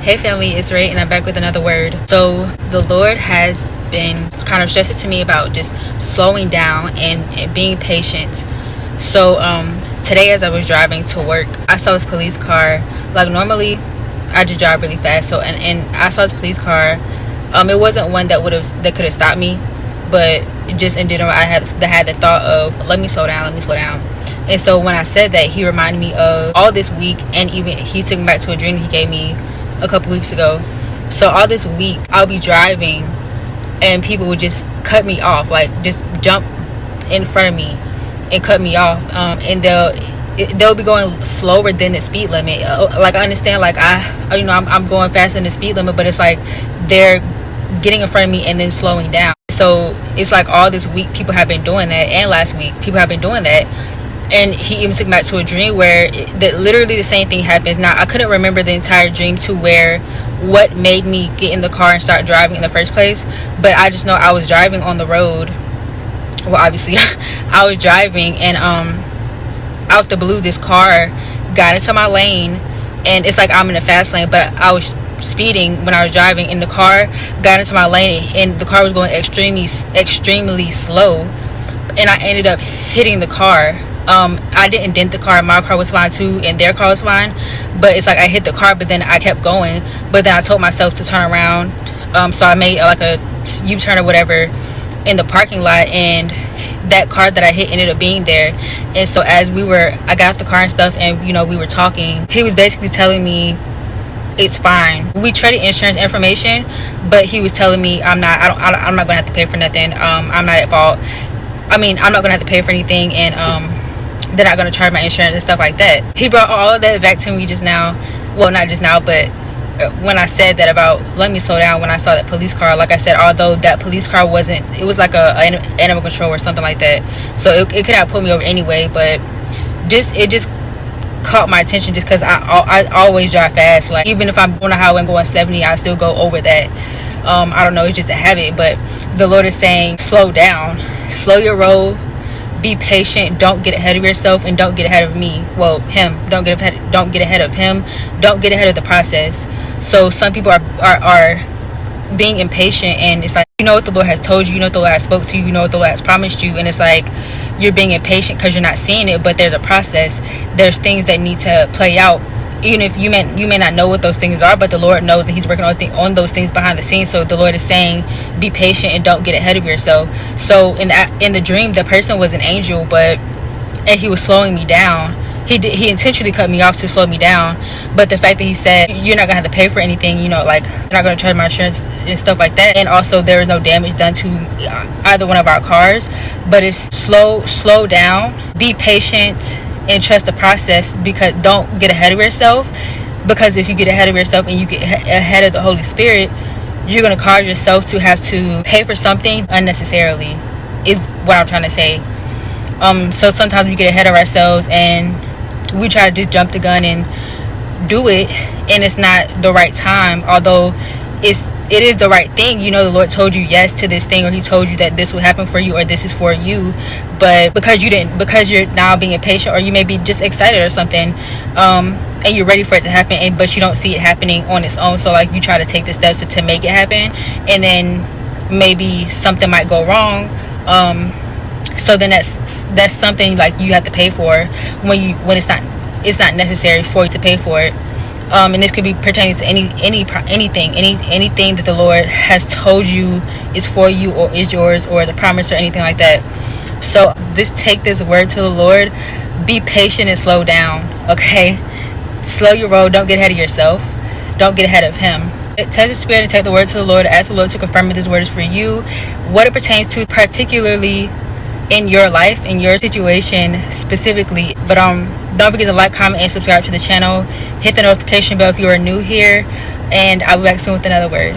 Hey family, it's Rhae and I'm back with another word. So the Lord has been kind of stressing to me about just slowing down and being patient. So today as I was driving to work, I saw this police car. Like normally I just drive really fast, so and I saw this police car. It wasn't one that could have stopped me, but just in general I had the thought of let me slow down. And so when I said that, he reminded me of all this week, and even he took me back to a dream he gave me a couple weeks ago. So all this week I'll be driving and people would just cut me off, like just jump in front of me and cut me off, and they'll be going slower than the speed limit. Like I understand, like I'm going faster than the speed limit, but it's like they're getting in front of me and then slowing down. So it's like all this week people have been doing that, and last week people have been doing that. And he even took me back to a dream where that literally the same thing happens. Now I couldn't remember the entire dream to where what made me get in the car and start driving in the first place, but I just know I was driving on the road. Well, obviously I was driving, and out the blue this car got into my lane, and it's like I'm in a fast lane, but I was speeding when I was driving, and the car got into my lane and the car was going extremely slow, and I ended up hitting the car. I didn't dent the car. My car was fine too, and their car was fine, but it's like I hit the car, but then I kept going. But then I told myself to turn around, so I made like a U-turn or whatever in the parking lot, and that car that I hit ended up being there. And so as I got the car and stuff, and we were talking, he was basically telling me it's fine. We traded insurance information, but he was telling me I'm not gonna have to pay for nothing. I'm not at fault. I mean, I'm not gonna have to pay for anything, and they're not gonna charge my insurance and stuff like that. He brought all of that back to me just now. Well, not just now, but when I said that about let me slow down when I saw that police car. Like I said, although that police car it was like a animal control or something like that, so it could have pulled me over anyway, but it just caught my attention just because I always drive fast. Like even if I'm on a highway and going 70, I still go over that. I don't know, it's just a habit. But the Lord is saying slow down, slow your roll, be patient, don't get ahead of yourself, and don't get ahead of me. Well, him. Don't get ahead of him. Don't get ahead of the process. So some people are being impatient, and it's like, you know what the Lord has told you, you know what the Lord has spoke to you, you know what the Lord has promised you, and it's like you're being impatient because you're not seeing it. But there's a process. There's things that need to play out, even if you may not know what those things are, but the Lord knows, and he's working on those things behind the scenes. So the Lord is saying be patient and don't get ahead of yourself. So in the dream, the person was an angel, and he was slowing me down. He intentionally cut me off to slow me down. But the fact that he said you're not gonna have to pay for anything, like you're not gonna charge my insurance and stuff like that, and also there was no damage done to either one of our cars, but it's slow down, be patient, and trust the process, because don't get ahead of yourself. Because if you get ahead of yourself and you get ahead of the Holy Spirit, you're going to cause yourself to have to pay for something unnecessarily, is what I'm trying to say. So sometimes we get ahead of ourselves and we try to just jump the gun and do it, and it's not the right time, although it is the right thing. The Lord told you yes to this thing, or he told you that this will happen for you, or this is for you, but because you're now being impatient, or you may be just excited or something, and you're ready for it to happen, but you don't see it happening on its own. So like you try to take the steps to make it happen, and then maybe something might go wrong, so then that's something like you have to pay for when it's not necessary for you to pay for it. And this could be pertaining to anything that the Lord has told you is for you, or is yours, or is a promise, or anything like that. So just take this word to the Lord, be patient and slow down, okay? Slow your roll, don't get ahead of yourself, don't get ahead of him. Test the spirit and take the word to the Lord. Ask the Lord to confirm that this word is for you, what it pertains to, particularly in your life, in your situation specifically. But don't forget to like, comment, and subscribe to the channel. Hit the notification bell if you are new here, and I'll be back soon with another word.